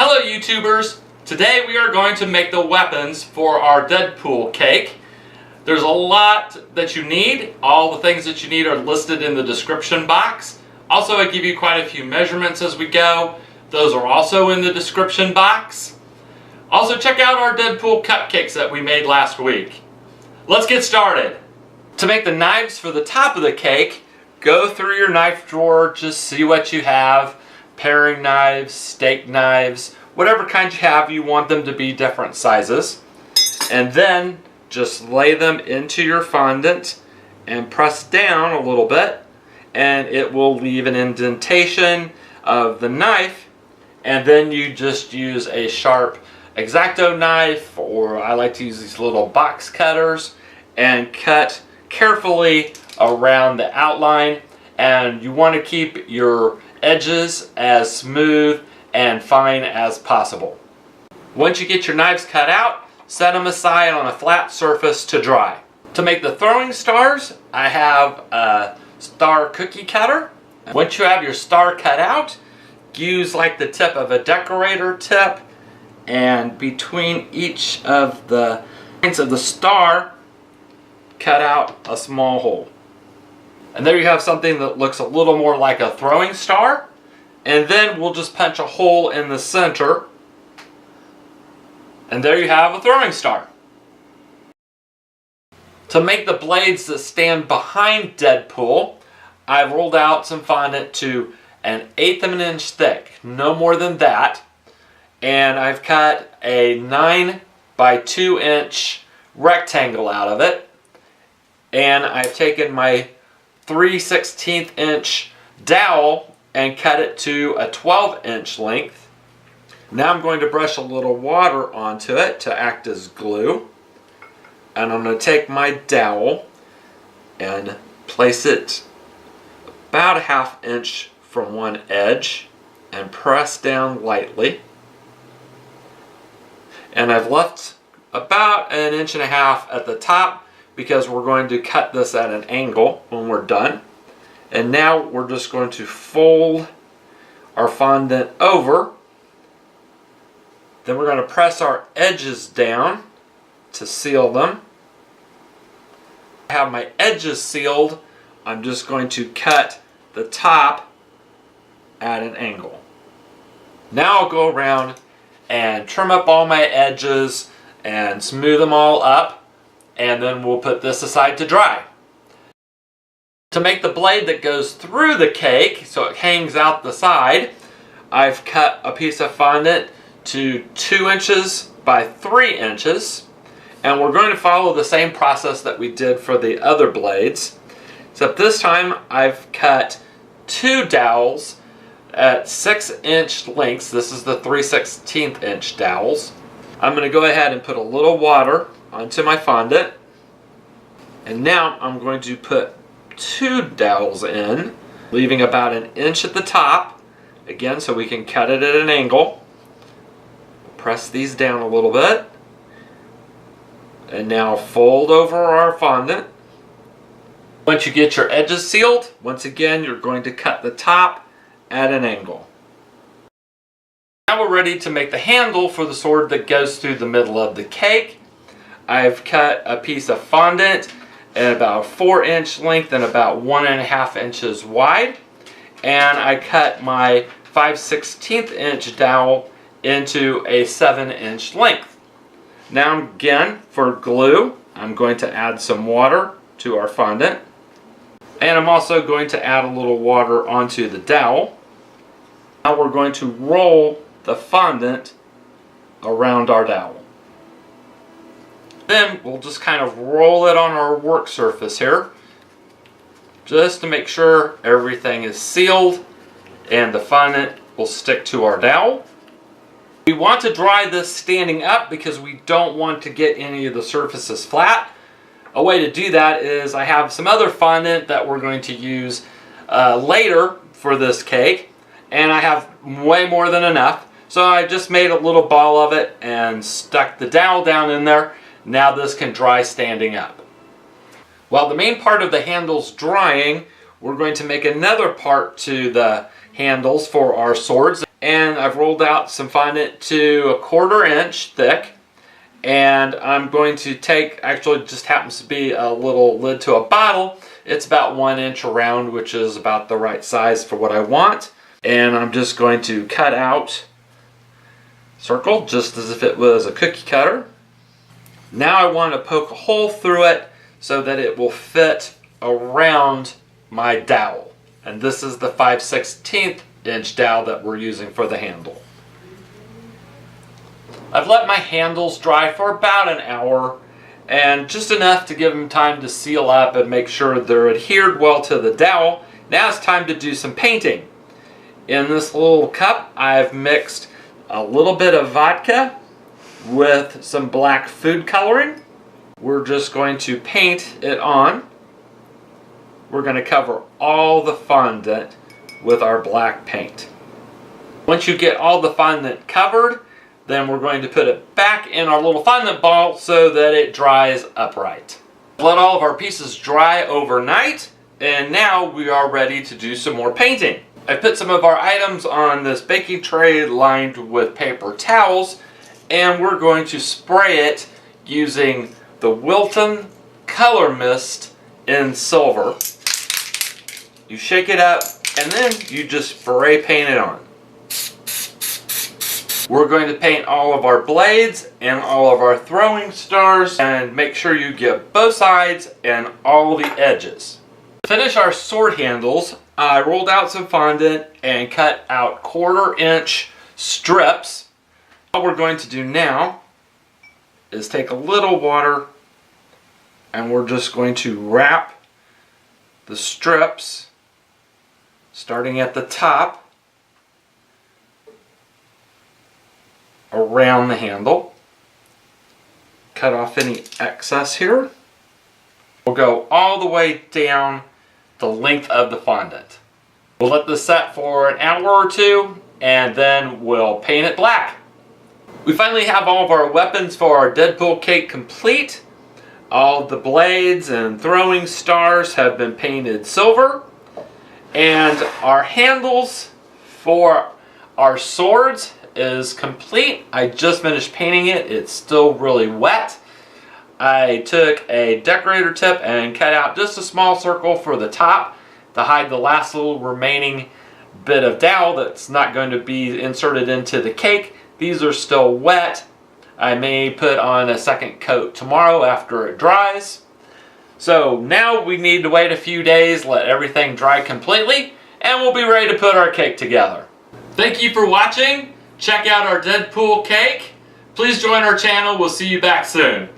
Hello YouTubers! Today we are going to make the weapons for our Deadpool cake. There's a lot that you need. All the things that you need are listed in the description box. Also, I give you quite a few measurements as we go. Those are also in the description box. Also, check out our Deadpool cupcakes that we made last week. Let's get started. To make the knives for the top of the cake, go through your knife drawer, just see what you have. Paring knives, steak knives, whatever kind you have, you want them to be different sizes. And then just lay them into your fondant and press down a little bit, and it will leave an indentation of the knife. And then you just use a sharp Exacto knife, or I like to use these little box cutters, and cut carefully around the outline. And you want to keep your edges as smooth and fine as possible. Once you get your knives cut out, set them aside on a flat surface to dry. To make the throwing stars, I have a star cookie cutter. Once you have your star cut out, use like the tip of a decorator tip, and between each of the points of the star, cut out a small hole. And there you have something that looks a little more like a throwing star. And then we'll just punch a hole in the center. And there you have a throwing star. To make the blades that stand behind Deadpool, I've rolled out some fondant to 1/8 of an inch thick, no more than that. And I've cut a 9 by 2 inch rectangle out of it. And I've taken my 3/16 inch dowel and cut it to a 12 inch length. Now I'm going to brush a little water onto it to act as glue. And I'm going to take my dowel and place it about a 1/2 inch from one edge and press down lightly. And I've left about 1.5 inches at the top, because we're going to cut this at an angle when we're done. And now we're just going to fold our fondant over. Then we're going to press our edges down to seal them. I have my edges sealed. I'm just going to cut the top at an angle. Now I'll go around and trim up all my edges and smooth them all up. And then we'll put this aside to dry. To make the blade that goes through the cake, so it hangs out the side, I've cut a piece of fondant to 2 inches by 3 inches. And we're going to follow the same process that we did for the other blades. Except this time I've cut 2 dowels at 6-inch lengths. This is the 3/16 inch dowels. I'm going to go ahead and put a little water onto my fondant, and now I'm going to put 2 dowels in, leaving about 1 inch at the top, again so we can cut it at an angle. Press these down a little bit, and now fold over our fondant. Once you get your edges sealed, once again you're going to cut the top at an angle. Now we're ready to make the handle for the sword that goes through the middle of the cake. I've cut a piece of fondant at about 4-inch length and about 1.5 inches wide. And I cut my 5/16 inch dowel into a 7-inch length. Now again, for glue, I'm going to add some water to our fondant. And I'm also going to add a little water onto the dowel. Now we're going to roll the fondant around our dowel. Then we'll just kind of roll it on our work surface here, just to make sure everything is sealed and the fondant will stick to our dowel. We want to dry this standing up because we don't want to get any of the surfaces flat. A way to do that is I have some other fondant that we're going to use later for this cake, and I have way more than enough. So I just made a little ball of it and stuck the dowel down in there. Now this can dry standing up. While the main part of the handle's drying, we're going to make another part to the handles for our swords. and I've rolled out some fondant to 1/4 inch thick. And I'm going to take, actually just happens to be a little lid to a bottle. It's about 1 inch around, which is about the right size for what I want. And I'm just going to cut out a circle just as if it was a cookie cutter. Now I want to poke a hole through it so that it will fit around my dowel. And this is the 5/16 inch dowel that we're using for the handle. I've let my handles dry for about an hour, and just enough to give them time to seal up and make sure they're adhered well to the dowel. Now it's time to do some painting. In this little cup, I've mixed a little bit of vodka with some black food coloring. We're just going to paint it on. We're going to cover all the fondant with our black paint. Once you get all the fondant covered, then we're going to put it back in our little fondant ball so that it dries upright. Let all of our pieces dry overnight, and now we are ready to do some more painting. I put some of our items on this baking tray lined with paper towels, and we're going to spray it using the Wilton color mist in silver. You shake it up, and then you just spray paint it on. We're going to paint all of our blades and all of our throwing stars, and make sure you get both sides and all the edges. To finish our sword handles, I rolled out some fondant and cut out 1/4 inch strips. What we're going to do now is take a little water, and we're just going to wrap the strips starting at the top around the handle. Cut off any excess here. We'll go all the way down the length of the fondant. We'll let this set for an hour or two, and then we'll paint it black. We finally have all of our weapons for our Deadpool cake complete. All the blades and throwing stars have been painted silver, and our handles for our swords is complete. I just finished painting it. It's still really wet. I took a decorator tip and cut out just a small circle for the top to hide the last little remaining bit of dowel that's not going to be inserted into the cake. These are still wet. I may put on a second coat tomorrow after it dries. So now we need to wait a few days, let everything dry completely, and we'll be ready to put our cake together. Thank you for watching. Check out our Deadpool cake. Please join our channel. We'll see you back soon.